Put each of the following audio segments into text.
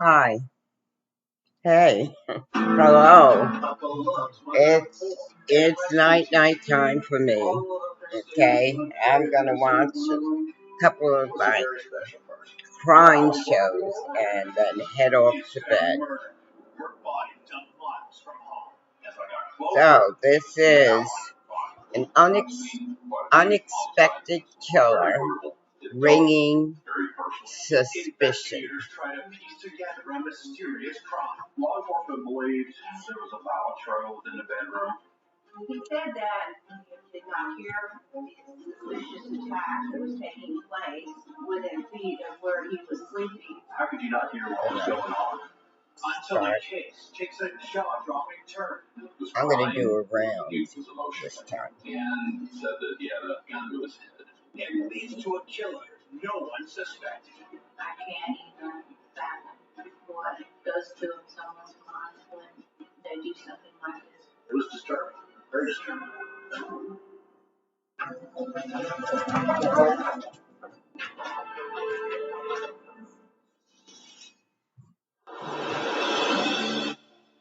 Hi. Hey. Hello. It's night time for me. Okay. I'm gonna watch a couple of crime shows and then head off to bed. So this is an unexpected killer ringing suspicion. Law enforcement believes there was a violent struggle within the bedroom. He said that he did not hear the suspicious attack that was taking place within feet of where he was sleeping. How could you not hear what was going on? Until the case takes a jaw-dropping turn. I'm going to do a round this time. And said that he had a gun to his head. It leads to a killer no one suspected. I can't even fathom what goes through someone's mind when they do something like this. It was disturbing. Very disturbing.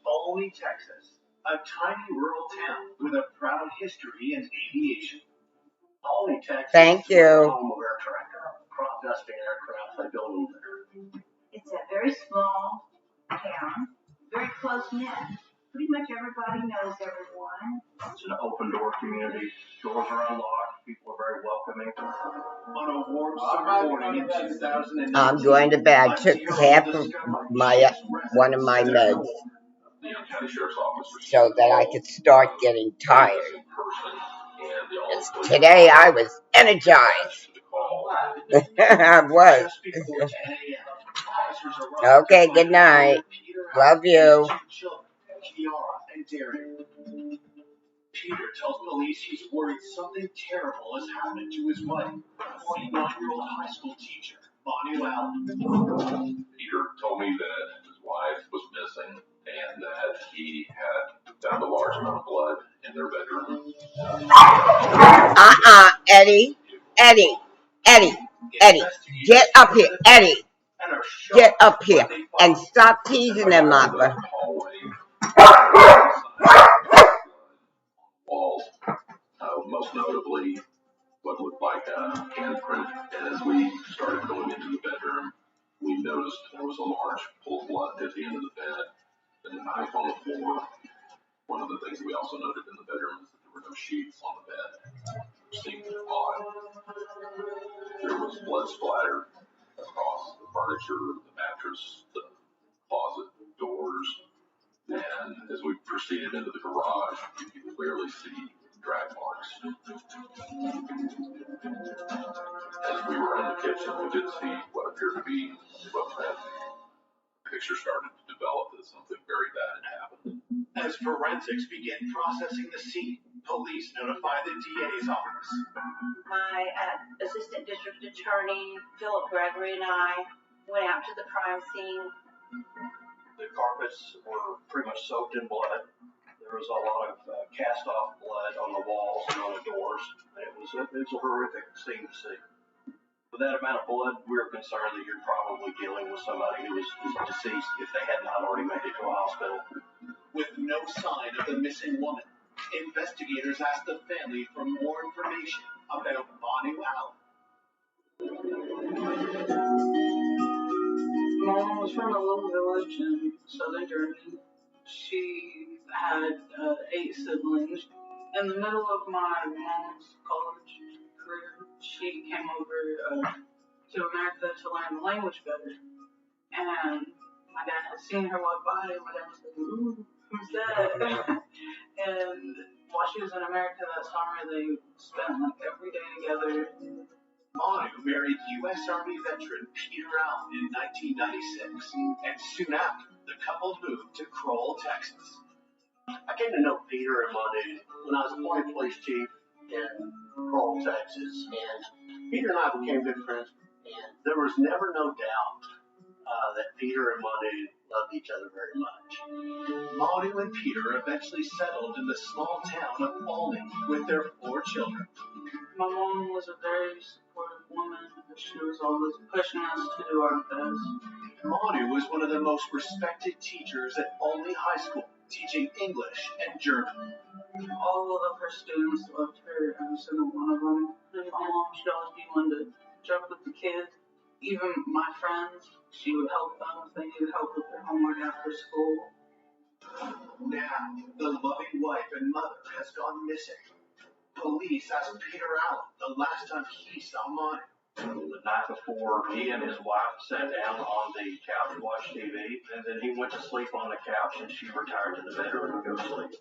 Olney, Texas, a tiny rural town with a proud history in aviation. Olney, Texas. Thank you. Home of Air Tractor, crop dusting aircraft they build over there. It's a very small town, very close knit. Pretty much everybody knows everyone. It's an open door community. Doors are unlocked. People are very welcoming. On a warm summer morning in 2009, I'm going to bed. I took half of one of my meds so that I could start getting tired. Today I was energized. I was. Okay, good night. Love you. Peter tells police he's worried something terrible has happened to his wife, 49-year-old high school teacher, Bonnie Allen. Peter told me that his wife was missing and that he had found a large amount of blood in their bedroom. Eddie, get up here, Eddie. Get up here and stop teasing him, Mother. Walls, most notably what looked like a handprint. And as we started going into the bedroom, we noticed there was a large pool of blood at the end of the bed and a knife on the floor. One of the things we also noted in the bedroom is that there were no sheets on the bed, which seemed odd. There was blood splatter across the furniture, the mattress, the closet doors. And as we proceeded into the garage, you could clearly see drag marks. As we were in the kitchen, we did see what appeared to be a footprint. The picture started to develop that something very bad had happened. As forensics began processing the scene, police notified the DA's office. My assistant district attorney, Philip Gregory, and I went out to the crime scene. The carpets were pretty much soaked in blood. There was a lot of cast-off blood on the walls and on the doors. It was a horrific scene to see. With that amount of blood, we were concerned that you're probably dealing with somebody who was deceased if they had not already made it to a hospital. With no sign of the missing woman, investigators asked the family for more information about Bonnie Allen. Mom was from a little village in southern Germany. She had 8 siblings. In the middle of my mom's college career, she came over to America to learn the language better. And my dad had seen her walk by, and my dad was like, "Ooh, who's that?" And while she was in America that summer, they spent like every day together. Manu married U.S. Army veteran Peter Allen in 1996, and soon after, the couple moved to Crowell, Texas. I came to know Peter and Manu when I was appointed police chief in Crowell, Texas, and Peter and I became good friends, and there was never no doubt that Peter and Manu loved each other very much. Manu and Peter eventually settled in the small town of Olney with their 4 children. My mom was a very supportive woman. She was always pushing us to do our best. Manu was one of the most respected teachers at Olney High School, teaching English and German. All of her students loved her, every single one of them. And my mom, she'd always be one to joke with the kids. Even my friends, she would help them if they needed help with their homework after school. Now, the loving wife and mother has gone missing. Police asked Peter Allen the last time he saw Manu. The night before, he and his wife sat down on the couch to watch TV, and then he went to sleep on the couch, and she retired to the bedroom to go to sleep.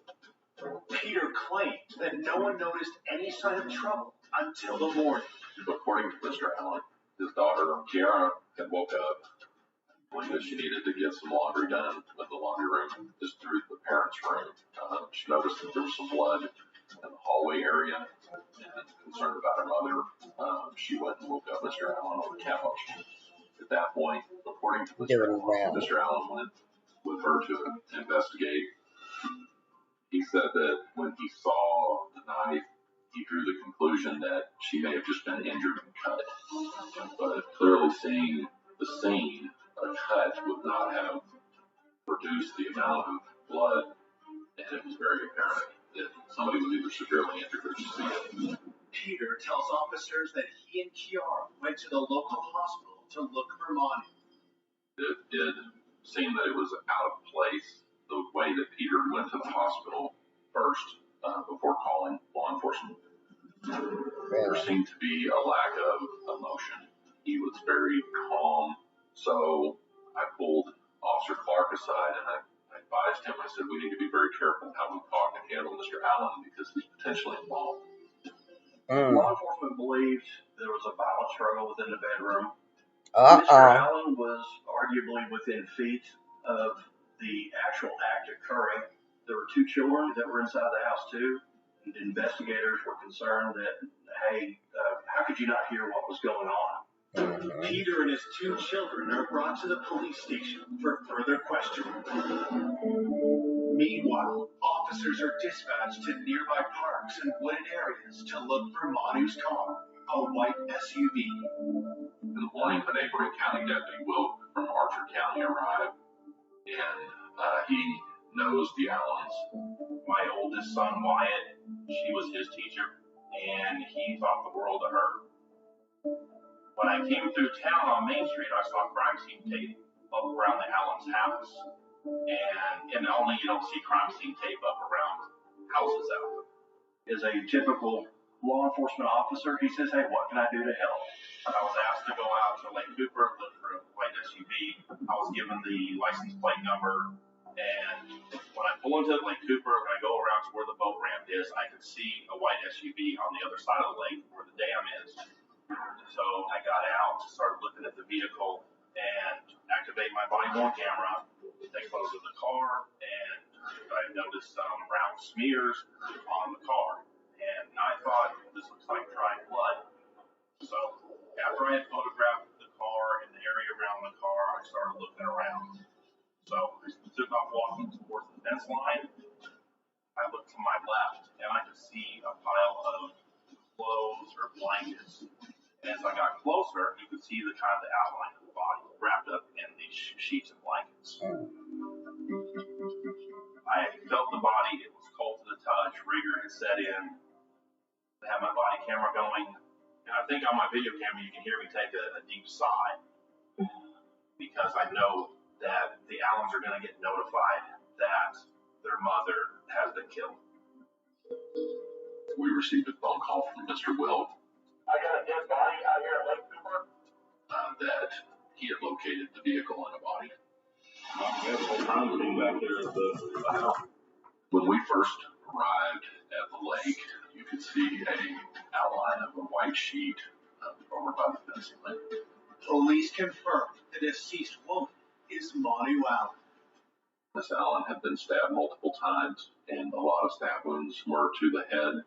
Peter claimed that no one noticed any sign of trouble until the morning. According to Mr. Allen, his daughter, Kiara, had woke up, believed that she needed to get some laundry done in the laundry room, just through the parents' room. She noticed that there was some blood in the hallway area, and concerned about her mother, she went and woke up Mr. Allen on the couch. At that point, according to Mr. Allen went with her to investigate. He said that when he saw the knife, he drew the conclusion that she may have just been injured and cut. But clearly seeing the scene, a cut would not have produced the amount of blood, and it was very apparent that somebody was either severely injured or deceased. Peter tells officers that he and Kiara went to the local hospital to look for Manu. It did seem that it was out of place, the way that Peter went to the hospital first before calling law enforcement. There seemed to be a lack of emotion. He was very calm. So I pulled Officer Clark aside and I advised him. I said, we need to be very careful how we talk and handle Mr. Allen because he's potentially involved. Law enforcement believed there was a violent struggle within the bedroom. Mr. Allen was arguably within feet of the actual act occurring. There were two children that were inside the house too. And investigators were concerned that, hey, how could you not hear what was going on? Peter and his two children are brought to the police station for further questioning. Meanwhile, officers are dispatched to nearby parks and wooded areas to look for Manu's car, a white SUV. In the morning, the neighboring county deputy, Wilk, from Archer County arrived, and he knows the Allens. My oldest son, Wyatt, she was his teacher, and he thought the world of her. When I came through town on Main Street, I saw crime scene tape up around the Allens' house. And only you don't see crime scene tape up around houses out there. As a typical law enforcement officer, he says, hey, what can I do to help? I was asked to go out to Lake Cooper, look for a white SUV. I was given the license plate number. And when I pull into Lake Cooper, when I go around to where the boat ramp is, I could see a white SUV on the other side of the lake where the dam is. So I got out, started looking at the vehicle, and activate my body-worn camera, take photos of the car, and I noticed some brown smears on the car. And I thought, this looks like dried blood. So after I had photographed the car and the area around the car, I started looking around. So I took off walking towards the fence line. I looked to my left, and I could see a pile of clothes or blankets. And as I got closer, you could see the kind of the outline of the body wrapped up in these sheets of blankets. I felt the body. It was cold to the touch. Rigor had set in. I had my body camera going. And I think on my video camera, you can hear me take a deep sigh. Because I know that the Allens are going to get notified that their mother has been killed. We received a phone call from Mr. Wilk. I got a dead body out here at Lake Cooper. That he had located the vehicle and a body. Back there at the house. When we first arrived at the lake, you could see an outline of a white sheet over by the fence line. Police confirmed the deceased woman is Manu Allen. Miss Allen had been stabbed multiple times, and a lot of stab wounds were to the head.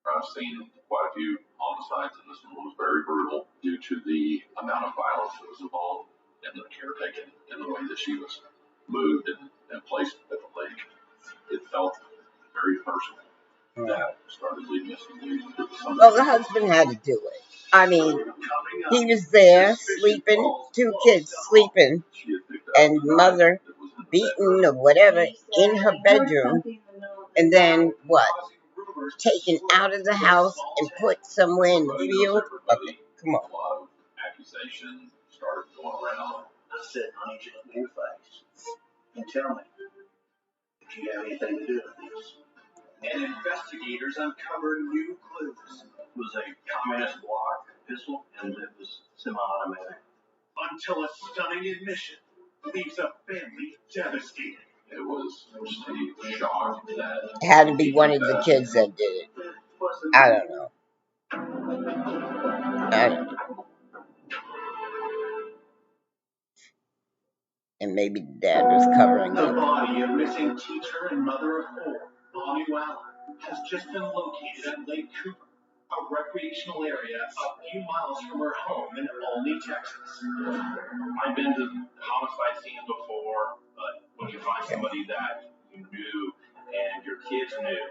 I've seen quite a few homicides, and this one was very brutal due to the amount of violence that was involved and the care taken in the way that she was moved and placed at the lake. It felt very personal. that started leading us to believe that something. Well, the husband had to do it. I mean, he was there sleeping, 2 kids sleeping, She had picked up and a knife mother that was in the beaten bedroom. or whatever in her bedroom, and then what? Taken out of the house and put somewhere in the Everybody knows field? everybody. Okay, come on. A lot of accusations started going around. I said, honey, just name your face and tell me if you have anything to do with this. And investigators uncovered new clues. It was a communist block pistol, and it was semi-automatic. Until a stunning admission leaves a family devastated. It was just a shock that It had to be one of the kids that did it. I don't know. And maybe the dad was covering The it. body of missing teacher and mother of 4, Bonnie Allen, has just been located at Lake Cooper, a recreational area a few miles from her home in Olney, Texas. I've been to homicide scenes before, but when you find somebody that you knew and your kids knew,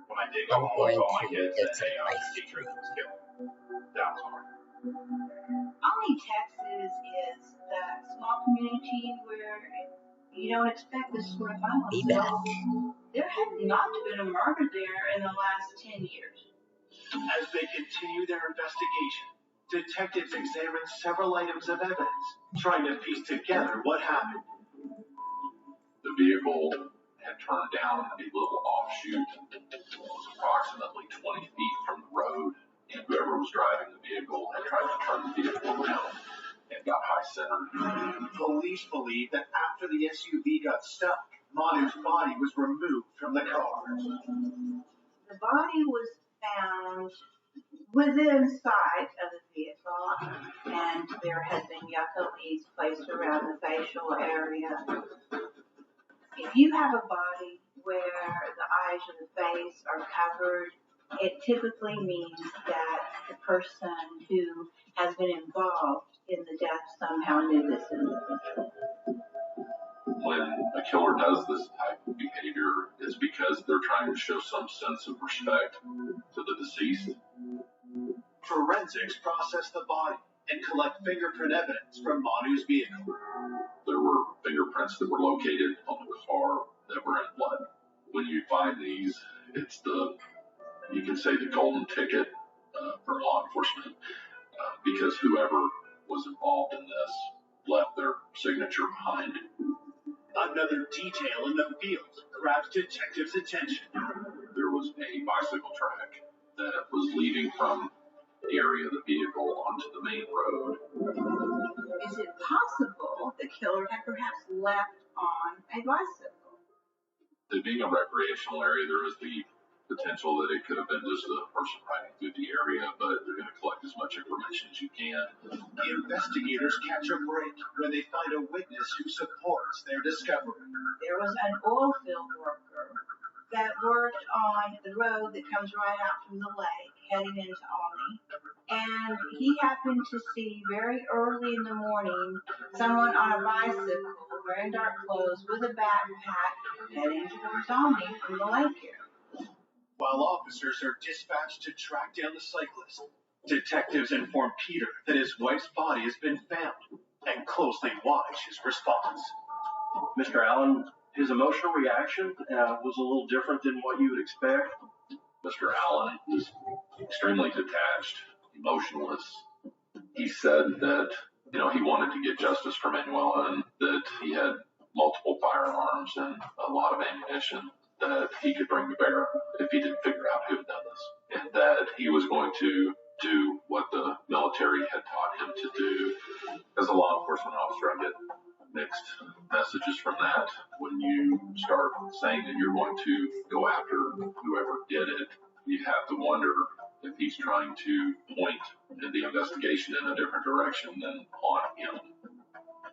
when I did go I'm home and going told my to kids get that, some hey, ice our teacher cream. was killed, that was hard. Olney, Texas is that small community where you don't expect this sort of violence Be at back. all. There had not been a murder there in the last 10 years. As they continue their investigation, detectives examine several items of evidence, trying to piece together what happened. the vehicle had turned down a little offshoot that was approximately 20 feet from the road, and whoever was driving the vehicle had tried to turn the vehicle around and got high-centered. Police believe that after the SUV got stuck, Manu's body was removed from the car. The body was found within sight of the vehicle, and there had been yucca leaves placed around the facial area. If you have a body where the eyes or the face are covered, it typically means that the person who has been involved in the death somehow knew this individual. When a killer does this type of behavior, it's because they're trying to show some sense of respect to the deceased. Forensics process the body and collect fingerprint evidence from Manu's vehicle. There were fingerprints that were located on the car that were in blood. When you find these, it's you can say the golden ticket for law enforcement because whoever was involved in this left their signature behind. Another detail in the field grabs detectives' attention. There was a bicycle track that was leaving from the area of the vehicle onto the main road. Is it possible the killer had perhaps left on a bicycle? It being a recreational area, there is the potential that it could have been just a person riding through the area, but they're going to collect as much information as you can. Investigators catch a break when they find a witness who supports their discovery. There was an oil field worker that worked on the road that comes right out from the lake heading into Olney. And he happened to see very early in the morning someone on a bicycle wearing dark clothes with a backpack heading towards Olney from the lake area. While officers are dispatched to track down the cyclist, detectives inform Peter that his wife's body has been found and closely watch his response. Mr. Allen, his emotional reaction was a little different than what you would expect. Mr. Allen was extremely detached, emotionless. He said that, he wanted to get justice for Manuela and that he had multiple firearms and a lot of ammunition that he could bring to bear if he didn't figure out who had done this. And that he was going to do what the military had taught him to do. As a law enforcement officer, I get mixed messages from that. When you start saying that you're going to go after whoever did it, you have to wonder if he's trying to point the investigation in a different direction than on him.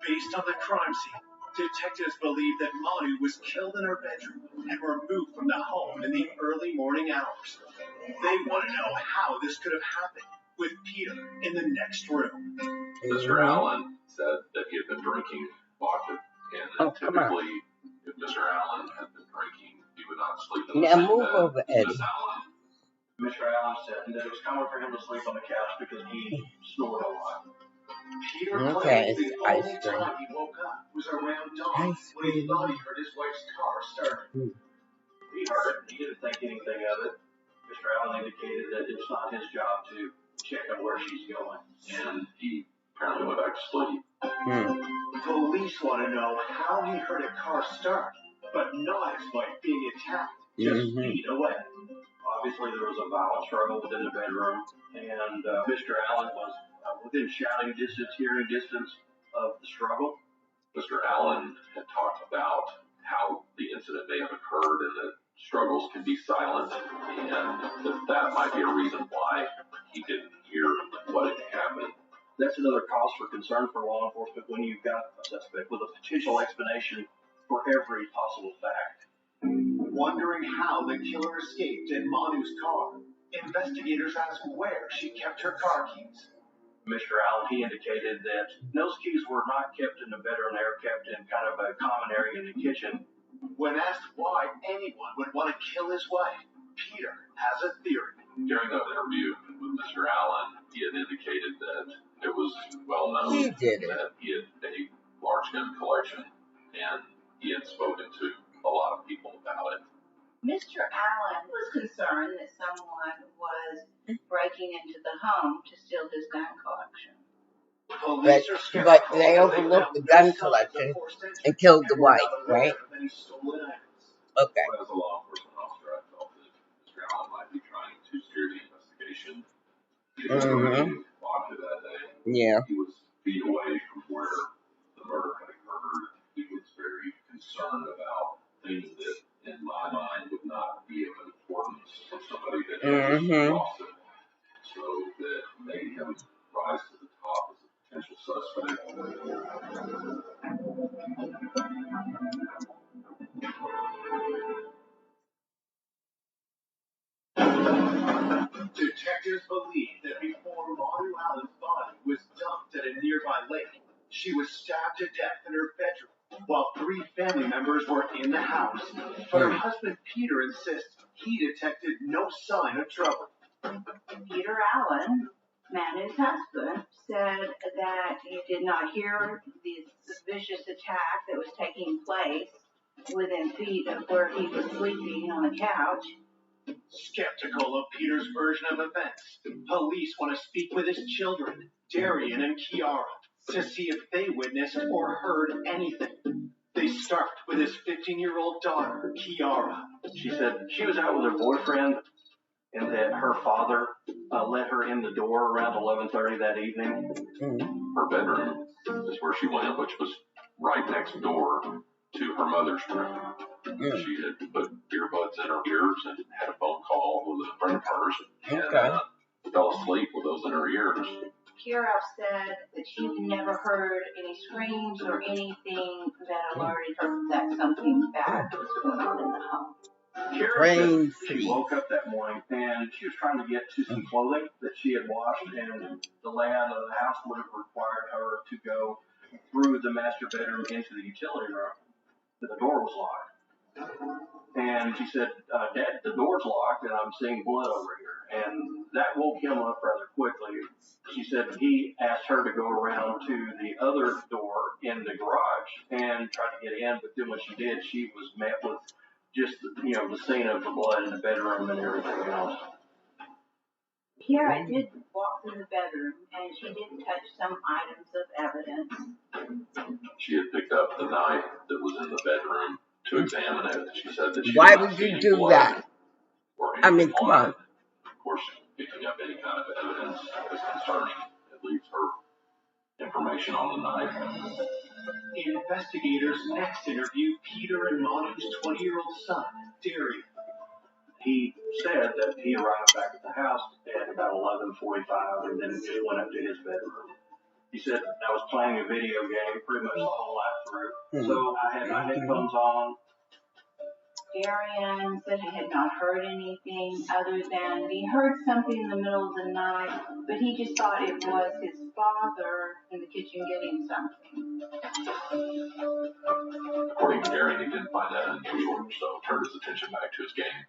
Based on the crime scene, detectives believe that Manu was killed in her bedroom and removed from the home in the early morning hours. They want to know how this could have happened, with Peter in the next room. Mr. Allen said that he had been drinking vodka, and that typically, if Mr. Allen had been drinking, he would not sleep in Now move over, Eddie. Miss Allen. Mr. Allen said that it was common for him to sleep on the couch because he snored a lot. Peter Okay, claimed the it's ice only cream. time he woke up was around dawn Ice when he cream. thought he heard his wife's car starting. Mm. He heard it. He didn't think anything of it. Mr. Allen indicated that it's not his job to check on where she's going. And he apparently went back to sleep. Mm. Police want to know how he heard a car start, but not his wife being attacked just feet away. Obviously, there was a violent struggle within the bedroom, and Mr. Allen was within shouting distance, hearing distance of the struggle. Mr. Allen had talked about how the incident may have occurred and that struggles can be silent, and that might be a reason why he didn't hear what had happened. That's another cause for concern for law enforcement when you've got a suspect with a potential explanation for every possible fact. Wondering how the killer escaped in Manu's car, investigators asked where she kept her car keys. Mr. Allen, he indicated that those keys were not kept in the bedroom, they were kept in kind of a common area in the kitchen. When asked why anyone would want to kill his wife, Peter has a theory. During that interview with Mr. Allen, he had indicated that it was well known He did it. that he had a large gun collection, and he had spoken to a lot of people about it. Mr. Allen was concerned that someone was breaking into the home to steal his gun collection. But they overlooked the gun collection and killed the wife, right? Okay. As a law enforcement officer, I felt that Mr. Allen might be trying to steer the investigation. He was already locked to that day. Yeah. He was feet away from where the murder had occurred. He was very concerned about things that, in my mind, would not be of importance to somebody that had just lost it. So that made him rise to the top as a potential suspect. Detectives believe that before Manu Allen's body was dumped at a nearby lake, she was stabbed to death in her bedroom while 3 family members were in the house. But her husband Peter insists he detected no sign of trouble. Peter Allen, Manu's husband, said that he did not hear the vicious attack that was taking place within feet of where he was sleeping on the couch. Skeptical of Peter's version of events, police want to speak with his children, Darian and Kiara, to see if they witnessed or heard anything. They start with his 15-year-old daughter, Kiara. She said she was out with her boyfriend and that her father let her in the door around 11:30 that evening. Her bedroom is where she went, which was right next door to her mother's room. She had put earbuds in her ears and had a phone call with a friend of hers and fell asleep with those in her ears. Kiara said that she never heard any screams or anything that alerted her that something bad was going on in the home. Kiara said she woke up that morning and she was trying to get to some clothing that she had washed, and the layout of the house would have required her to go through the master bedroom into the utility room, but the door was locked. And she said, Dad, the door's locked and I'm seeing blood over here. And that woke him up rather quickly. She said he asked her to go around to the other door in the garage and try to get in, but then when she did, she was met with just, the scene of the blood in the bedroom and everything else. Kiara did walk through the bedroom and she did touch some items of evidence. She had picked up the knife that was in the bedroom to examine it. She said that she Why would you do that? I mean, come on. Of course, picking up any kind of evidence is concerning. It leaves her information on the knife. Investigators next interviewed Peter and Manu's 20-year-old son, Darian. He said that he arrived back at the house at about 11:45 and then just went up to his bedroom. He said, I was playing a video game pretty much the whole night through. So I had my headphones on Darian said he had not heard anything other than he heard something in the middle of the night, but he just thought it was his father in the kitchen getting something. According to Gary, he didn't find that unusual, so turned his attention back to his game.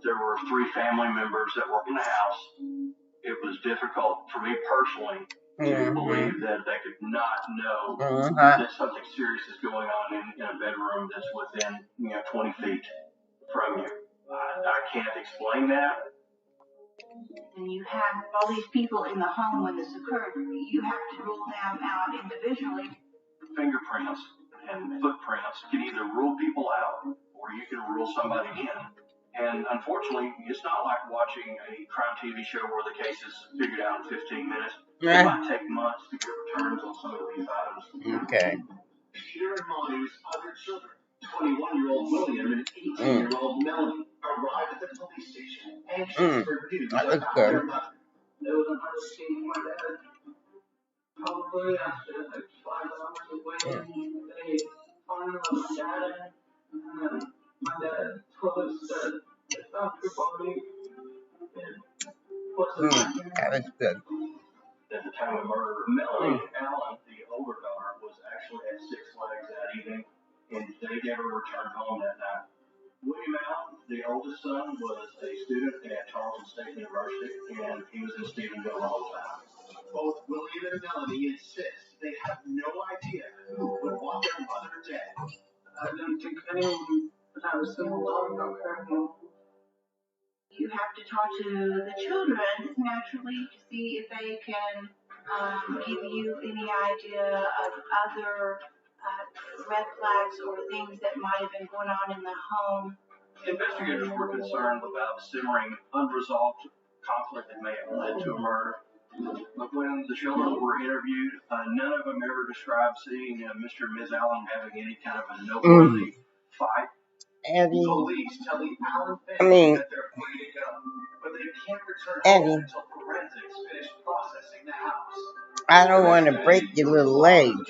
There were 3 family members that were in the house. It was difficult for me personally to believe that they could not know that something serious is going on in a bedroom that's within 20 feet from you. I can't explain that. And you have all these people in the home when this occurred. You have to rule them out individually. Fingerprints and footprints can either rule people out or you can rule somebody in. And unfortunately, it's not like watching a crime TV show where the case is figured out in 15 minutes. It might take months to get returns on some of these items. Okay. Peter and Monty's other children, 21-year-old William and 18-year-old Melanie, arrived at the police station anxious for news That looks about good. their mother. There was another scene where they had probably after like 5 hours of waiting, they finally let my dad in, and then my dad told us that they found her body. It wasn't That was good. At the time of murder, Melanie Allen, the older daughter, was actually at Six Flags that evening, and they never returned home that night. William Allen, the oldest son, was a student at Tarleton State University, and he was in Stephenville all the time. Both William and Melanie insist they have no idea who would want their mother dead. I didn't think anyone would have a single thought about her mom. You have to talk to the children naturally to see if they can give you any idea of other red flags or things that might have been going on in the home. Investigators were concerned about simmering, unresolved conflict that may have led to a murder. But when the children were interviewed, none of them ever described seeing Mr. and Ms. Allen having any kind of a noteworthy fight. Eddie. Police tell the Allen family that they're free to go, but they can't return home until forensics finish processing the house. I don't want to break your little leg. The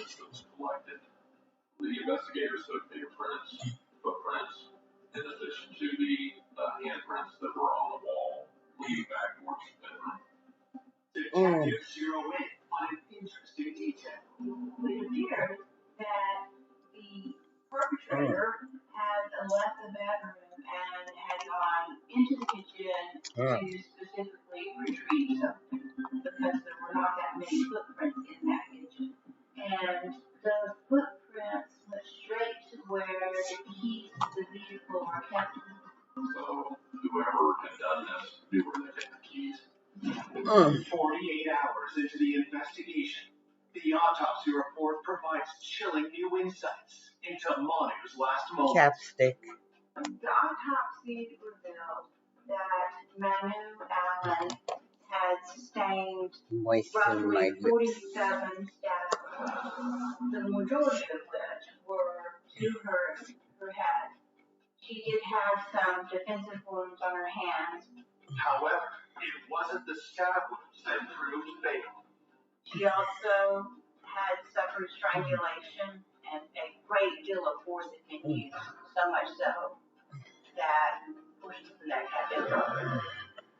investigators took fingerprints, footprints, in addition to the handprints that were on the wall leading back towards the bedroom. Detectives zero in on an interesting detail. It appeared that the perpetrator had left the bedroom and had gone into the kitchen to specifically retrieve something because there were not that many footprints in that kitchen. And the footprints went straight to where the keys to the vehicle were kept. So whoever had done this knew where they hid the keys. 48 hours into the investigation, the autopsy report provides chilling new insights into Manu's last moments. Chapstick. The autopsy revealed that Manu Allen had sustained Moisten my roughly lips. 47 stab wounds, the majority of which were to her head. She did have some defensive wounds on her hands. However, it wasn't the stab wounds that proved fatal. She also had suffered strangulation and a great deal of force had been used, so much so that portions of the neck had been broken.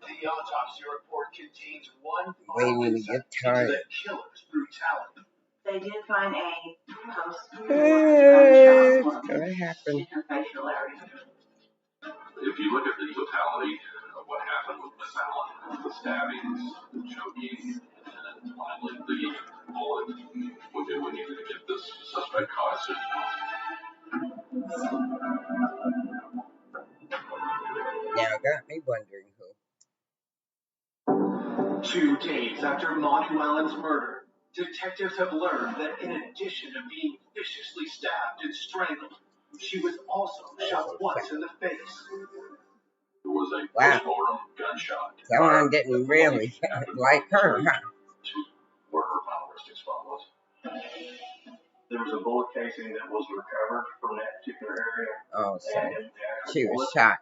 The autopsy report contains one Waiting to insight get tired. into the killer's brutality. They did find a post-mortem It's gunshot wound gonna happen. in her facial area. If you look at the totality of what happened with Miss Allen, the stabbings, the choking, and then finally the bullet, we knew we needed to get this suspect caught as soon as possible. Now got me wondering who. 2 days after Manu Allen's murder, detectives have learned that in addition to being viciously stabbed and strangled, she was also shot once in the face. There was a Wow. post-mortem gunshot. Someone didn't really like her, huh? To where her final resting spot was. There was a bullet casing that was recovered from that particular area. Oh, so And the actual she was bullet shot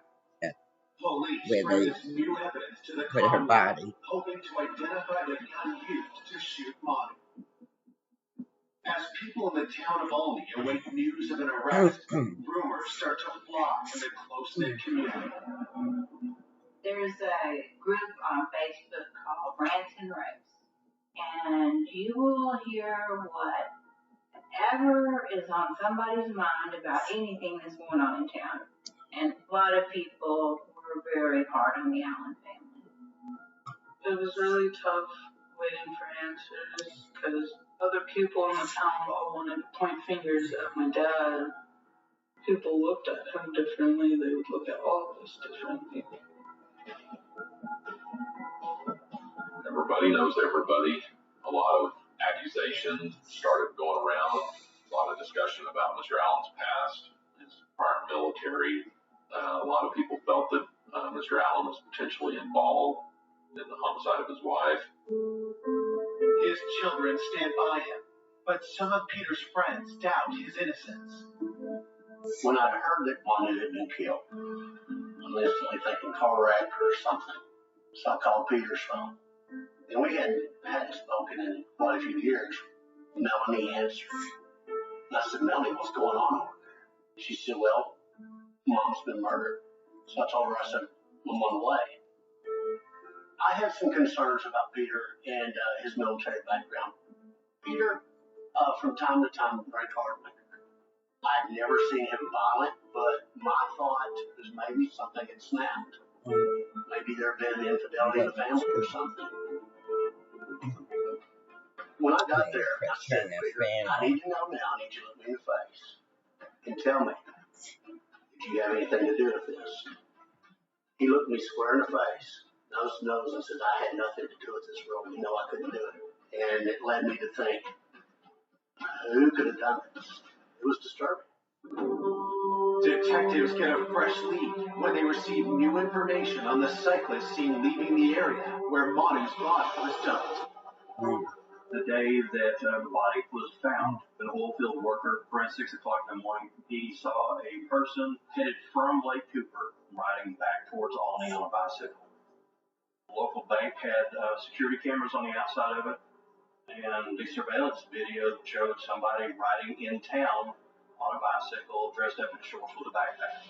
Police where they present new evidence to the put her commonwealth, body. hoping to identify the gun used to shoot Manu. As As people in the town of Olney await news of an arrest, rumors start to fly in the close-knit community. There's a group on Facebook called Rants and Raves, and you will hear whatever is on somebody's mind about anything that's going on in town. And a lot of people were very hard on the Allen family. It was really tough waiting for answers because other people in the town all wanted to point fingers at my dad. People looked at him differently. They would look at all of us differently. Everybody knows everybody. A lot of accusations started going around. A lot of discussion about Mr. Allen's past, his prior military. A lot of people felt that Mr. Allen was potentially involved in the homicide of his wife. His children stand by him, but some of Peter's friends doubt his innocence. When I heard that Manu had been killed, I'm instantly thinking car wreck or something. So I called Peter's phone. And we hadn't spoken in quite a few years. Melanie answered. And I said, Melanie, what's going on over there? She said, well, Mom's been murdered. So I told her, I said, I'm on the way. I had some concerns about Peter and his military background. Peter, from time to time, was very hard. I'd never seen him violent, but my thought was maybe something had snapped. Maybe there had been infidelity in the family or something. When I got there, I said, Peter, I need to know now. I need you to look me in the face and tell me, did you have anything to do with this? He looked me square in the face, nose to nose, and said, I had nothing to do with this, Roman. You know I couldn't do it. And it led me to think, who could have done this? It was disturbing. Detectives get a fresh lead when they receive new information on the cyclist seen leaving the area where Manu's body was dumped. The day that the body was found, an oil field worker, around 6 o'clock in the morning, he saw a person headed from Lake Cooper riding back towards Albany on a bicycle. The local bank had security cameras on the outside of it, and the surveillance video showed somebody riding in town on a bicycle, dressed up in shorts with a backpack.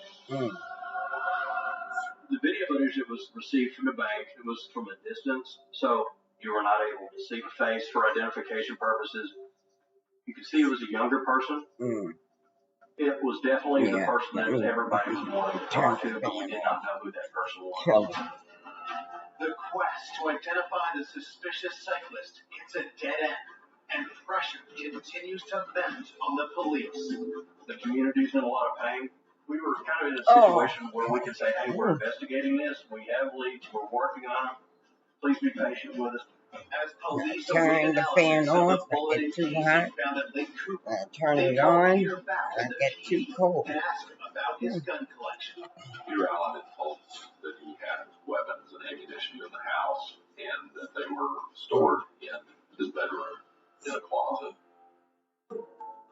The video footage that was received from the bank, it was from a distance, so you were not able to see the face for identification purposes. You could see it was a younger person. It was definitely the person that everybody was wanting to talk to, but we did not know who that person was. The quest to identify the suspicious cyclist hits a dead end, and pressure continues to vent on the police. The community's in a lot of pain. We were kind of in a situation where we could say, hey, we're investigating this. We have leads. We're working on it. Please be patient with us. As police Turn the fan off, I get too hot. Turn it on, I get too cold. Peter Allen had told us that he had weapons and ammunition in the house and that they were stored in his bedroom in a closet.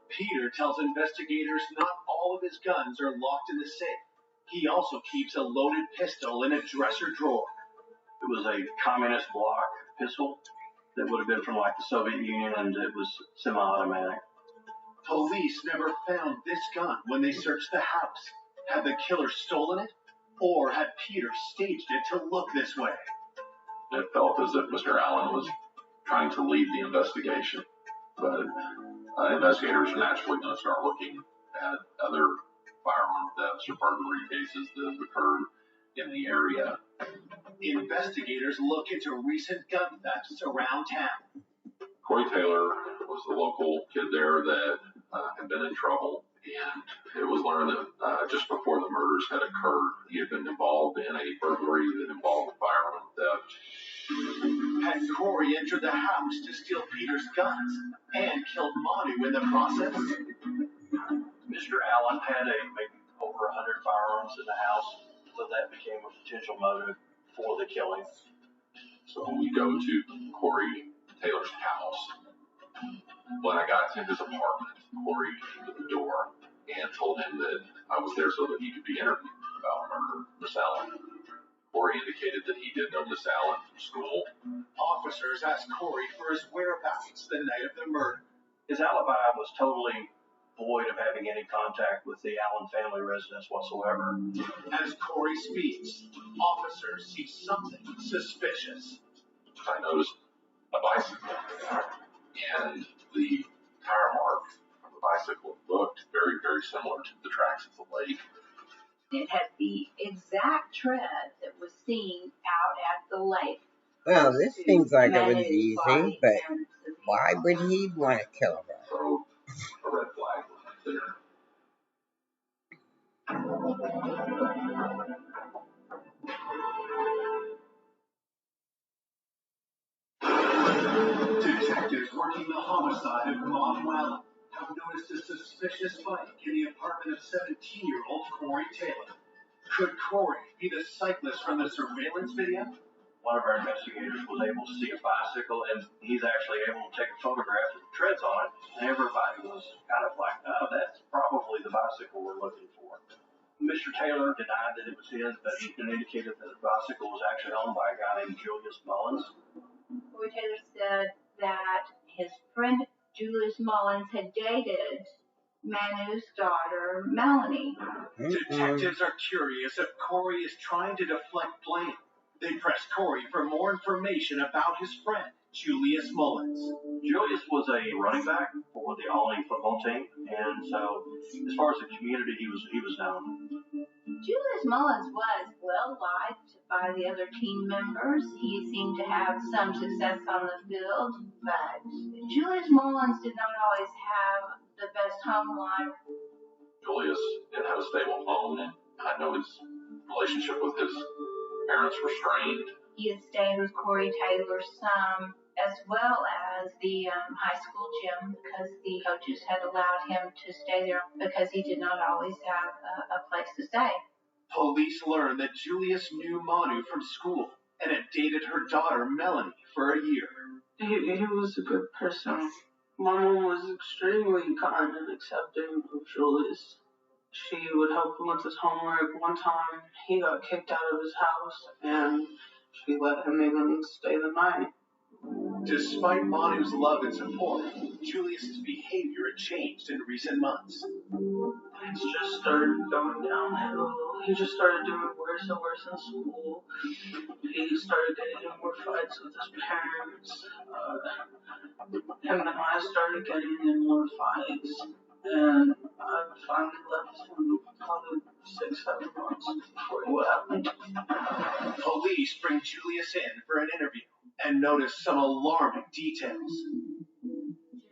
Peter tells investigators not all of his guns are locked in the safe. He also keeps a loaded pistol in a dresser drawer. It was a communist block pistol that would have been from like the Soviet Union, and it was semi-automatic. Police never found this gun when they searched the house. Had the killer stolen it, or had Peter staged it to look this way? It felt as if Mr. Allen was trying to lead the investigation, but investigators are naturally going to start looking at other firearm thefts or burglary cases that have occurred in the area. Investigators look into recent gun thefts around town. Corey Taylor was the local kid there that had been in trouble, and it was learned that just before the murders had occurred, he had been involved in a burglary that involved firearm theft. Had Corey entered the house to steal Peter's guns and killed Manu in the process? Mr. Allen had maybe over 100 firearms in the house, so that became a potential motive for the killing. So we go to Corey Taylor's house. When I got to his apartment, Corey came to the door and told him that I was there so that he could be interviewed about murder, Miss Allen. Corey indicated that he did know Miss Allen from school. Officers asked Corey for his whereabouts the night of the murder. His alibi was totally void of having any contact with the Allen family residence whatsoever. As Corey speaks, officers see something suspicious. I noticed a bicycle, and the tire mark from the bicycle looked very, very similar to the tracks at the lake. It had the exact tread that was seen out at the lake. Well, this seems like it was easy, but why would he want to kill her? So a red flag was right there. Detectives working the homicide of Mom Allen have noticed a suspicious bike in the apartment of 17-year-old Corey Taylor. Could Corey be the cyclist from the surveillance video? One of our investigators was able to see a bicycle, and he's actually able to take a photograph of the treads on it, and everybody was kind of like, oh, that's probably the bicycle we're looking for. Mr. Taylor denied that it was his, but he indicated that the bicycle was actually owned by a guy named Julius Mullins. Corey Taylor said that his friend Julius Mullins had dated Manu's daughter, Melanie. Detectives are curious if Corey is trying to deflect blame. They press Corey for more information about his friend, Julius Mullins. Julius was a running back for the Albany football team, and so as far as the community, he was known. Julius Mullins was well liked by the other team members. He seemed to have some success on the field, but Julius Mullins did not always have the best home life. Julius didn't have a stable home, and I know his relationship with his parents were strained. He had stayed with Corey Taylor some, as well as the high school gym, because the coaches had allowed him to stay there because he did not always have a place to stay. Police learned that Julius knew Manu from school and had dated her daughter, Melanie, for a year. He was a good person. Mama was extremely kind and accepting of Julius. She would help him with his homework. One time, he got kicked out of his house, and she let him even stay the night. Despite Manu's love and support, Julius's behavior had changed in recent months. Things just started going downhill. He just started doing worse and worse in school. He started getting in more fights with his parents. Him and I started getting in more fights. And I finally left him probably 6-7 months before what happened. Police bring Julius in for an interview and notice some alarming details.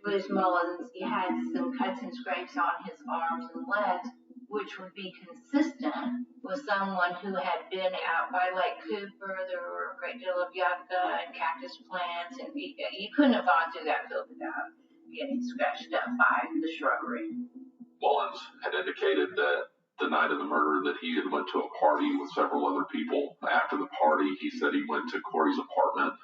Julius Mullins, he had some cuts and scrapes on his arms and legs, which would be consistent with someone who had been out by Lake Cooper. There were a great deal of yucca and cactus plants, and you couldn't have gone through that field without getting scratched up by the shrubbery. Mullins had indicated that the night of the murder that he had went to a party with several other people. After the party, he said he went to Corey's apartment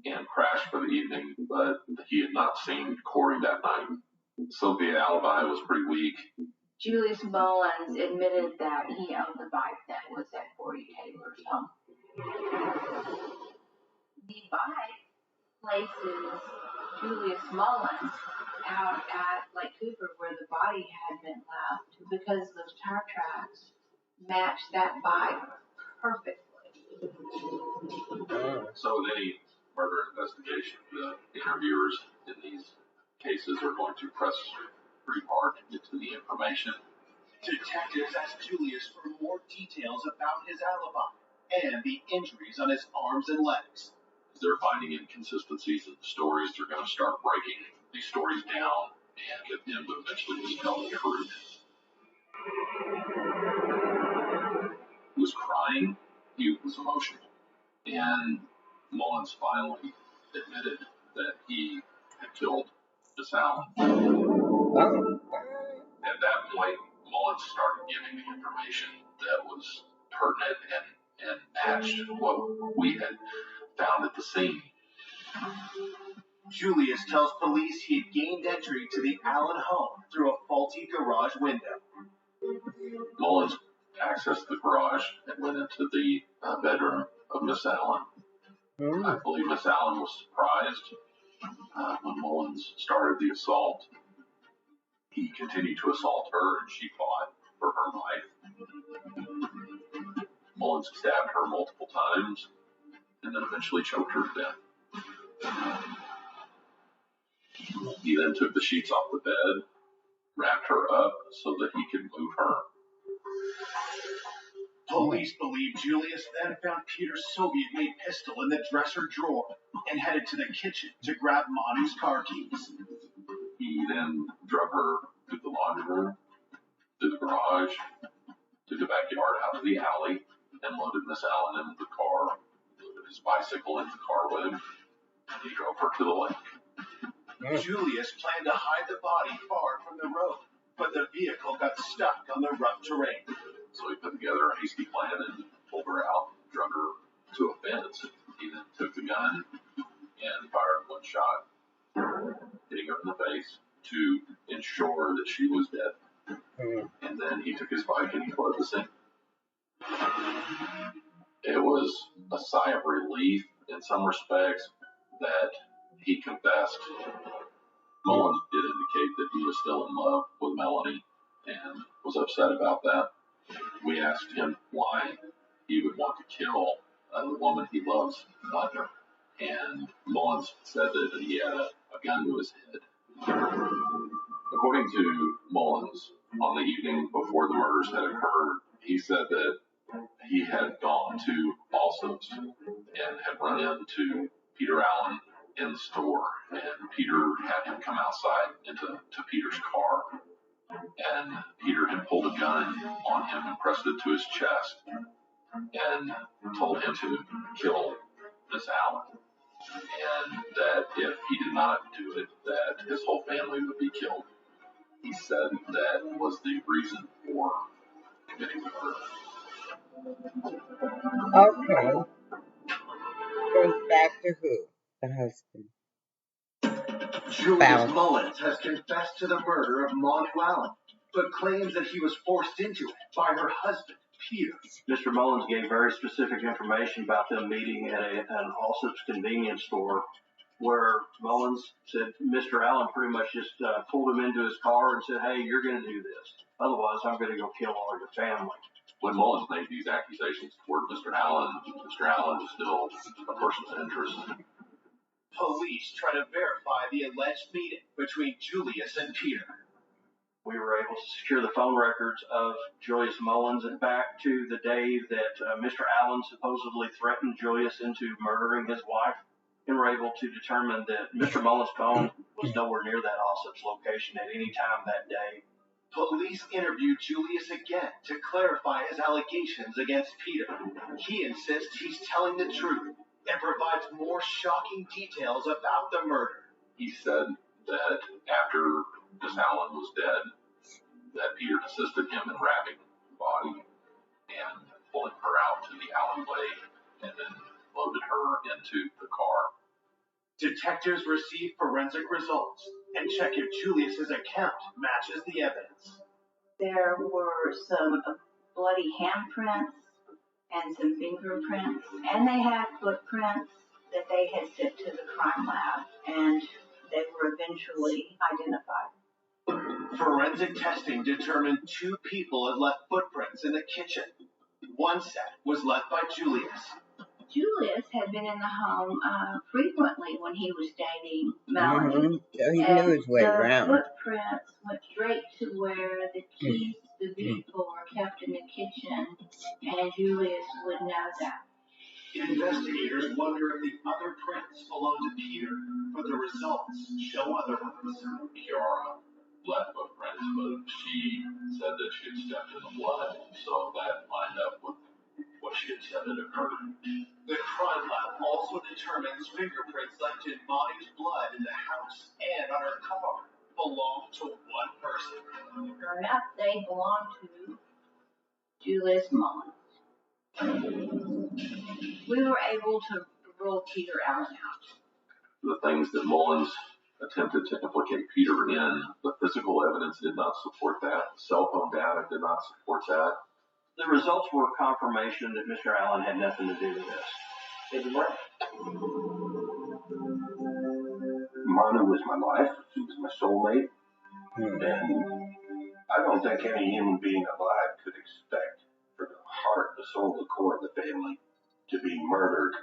and crashed for the evening, but he had not seen Corey that night. So the alibi was pretty weak. Julius Mullins admitted that he owned the bike that was at Corey Taylor's home. The bike places Julius Mullins out at Lake Cooper where the body had been left because those tire tracks matched that bike perfectly. So with any murder investigation, the interviewers in these cases are going to press pretty hard to get to the information. Detectives ask Julius for more details about his alibi and the injuries on his arms and legs. If they're finding inconsistencies in the stories, they're going to start breaking these stories down and get them to eventually just tell the truth. He was crying. He was emotional. And Mullins finally admitted that he had killed Miss Allen. At that point, Mullins started giving the information that was pertinent and matched what we had found at the scene. Julius tells police he had gained entry to the Allen home through a faulty garage window. Mullins accessed the garage and went into the bedroom of Miss Allen. I believe Miss Allen was surprised when Mullins started the assault He continued to assault her, and she fought for her life. Mullins stabbed her multiple times, and then eventually choked her to death. He then took the sheets off the bed, wrapped her up so that he could move her. Police believe Julius then found Peter's Soviet-made pistol in the dresser drawer and headed to the kitchen to grab Manu's car keys. He then drug her to the laundry room, to the garage, to the backyard, out of the alley, and loaded Miss Allen into the car, loaded his bicycle into the car with him, and he drove her to the lake. Julius planned to hide the body far from the road, but the vehicle got stuck on the rough terrain. So he put together a hasty plan and pulled her out, drug her to a fence. He then took the gun and fired one shot, hitting her in the face to ensure that she was dead. And then he took his bike and he fled the scene. It was a sigh of relief in some respects that he confessed. Mullins did indicate that he was still in love with Melanie and was upset about that. We asked him why he would want to kill the woman he loves, Mother, and Mullins said that he had a gun to his head. According to Mullins, on the evening before the murders had occurred, he said that he had gone to Alsop's and had run into Peter Allen in the store, and Peter had him come outside into Peter's car, and Peter had pulled a gun on him and pressed it to his chest and told him to kill Miss Allen, and that if he did not do it, that his whole family would be killed. He said that was the reason for committing the murder. Okay. Goes back to who? The husband. Julius Mullins has confessed to the murder of Manu Allen, but claims that he was forced into it by her husband, Peter. Mr. Mullins gave very specific information about them meeting at an Alsop's convenience store, where Mullins said Mr. Allen pretty much just pulled him into his car and said, "Hey, you're going to do this. Otherwise, I'm going to go kill all your family." When Mullins made these accusations toward Mr. Allen was still a person of interest. Police try to verify the alleged meeting between Julius and Peter. We were able to secure the phone records of Julius Mullins and back to the day that Mr. Allen supposedly threatened Julius into murdering his wife, and were able to determine that Mr. Mullins' phone was nowhere near that Alsop's location at any time that day. Police interviewed Julius again to clarify his allegations against Peter. He insists he's telling the truth and provides more shocking details about the murder. He said that after Miss Allen was dead, that Peter assisted him in wrapping the body and pulling her out to the alleyway and then loaded her into the car. Detectives receive forensic results and check if Julius's account matches the evidence. There were some bloody handprints and some fingerprints, and they had footprints that they had sent to the crime lab, and they were eventually identified. Forensic testing determined 2 people had left footprints in the kitchen. One set was left by Julius. Julius had been in the home frequently when he was dating Melanie. So he knew his way around. The footprints went straight to where the keys to the vehicle were kept in the kitchen, and Julius would know that. Investigators wonder if the other prints belong to Peter, but the results show otherwise. Kiara left footprints, but she said that she had stepped in the blood, so that lined up with what she had said had occurred. The crime lab also determines fingerprints left in Manu's blood in the house and on her car belong to one person. Sure enough, they belong to Julius Mullins. We were able to rule Peter Allen out. The things that Mullins attempted to implicate Peter in, the physical evidence did not support that. Cell phone data did not support that. The results were confirmation that Mr. Allen had nothing to do with this. Manu was my life. She was my soulmate. And I don't think any human being alive could expect for the heart, the soul, the core of the family to be murdered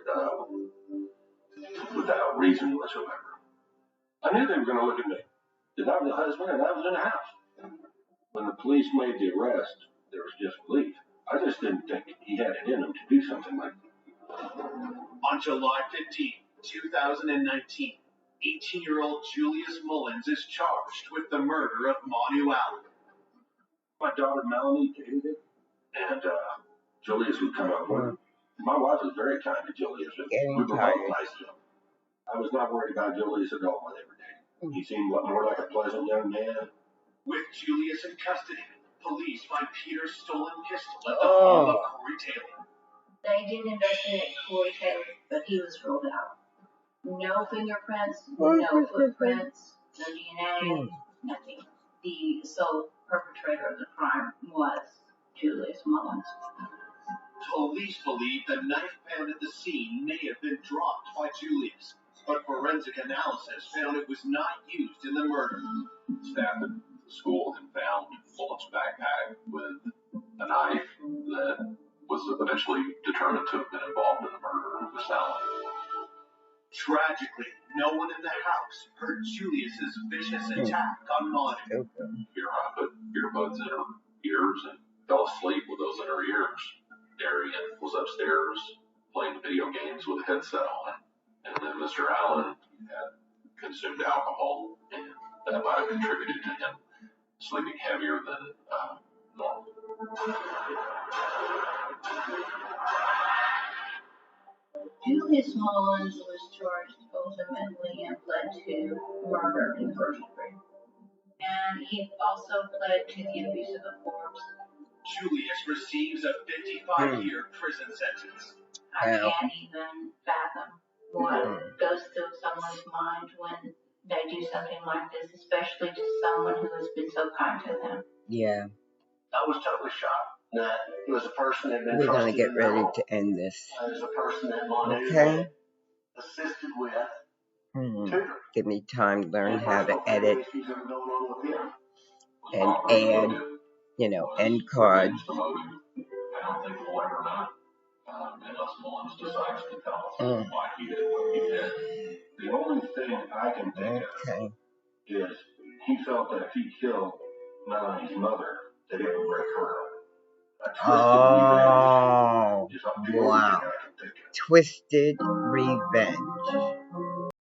without reason whatsoever. I knew they were going to look at me, because I was the husband and I was in the house. When the police made the arrest, there was disbelief. I just didn't think he had it in him to do something like that. On July 15, 2019, 18-year-old Julius Mullins is charged with the murder of Manu Allen. My daughter Melanie dated it, and Julius would come over. My wife was very kind to Julius. We were both nice to him. I was not worried about Julius at all when they were dating. He seemed more like a pleasant young man. With Julius in custody, police find Peter's stolen pistol at the home of Corey Taylor. They did investigate Corey Taylor, but he was ruled out. No fingerprints, no footprints, no DNA, nothing. The sole perpetrator of the crime was Julius Mullins. Police believe the knife found at the scene may have been dropped by Julius, but forensic analysis found it was not used in the murder. Staff at the school had found Mullins' backpack with a knife that was eventually determined to have been involved in the murder of Miss Allen. Tragically, no one in the house heard Julius's vicious attack on Manu. Kira put earbuds in her ears and fell asleep with those in her ears. Darian was upstairs playing video games with a headset on, and then Mr. Allen had consumed alcohol, and that might have contributed to him sleeping heavier than normal. Julius Mullins was charged ultimately and pled to murder in the first degree. And he also pled to the abuse of a corpse. Julius receives a 55-year prison sentence. I can't even fathom what goes through someone's mind when they do something like this, especially to someone who has been so kind to them. Yeah. I was totally shocked that it was a person that had been We're trusted. going to get ready to end this. As a person that Manu Okay. assisted with tutoring. Give me time to learn how to edit and add, end cards. I don't think we'll ever know unless Mullins decides to tell us why he did what he did. The only thing I can think of is he felt that if he killed Melanie's mother, that it would break her up. Oh, wow. Twisted revenge.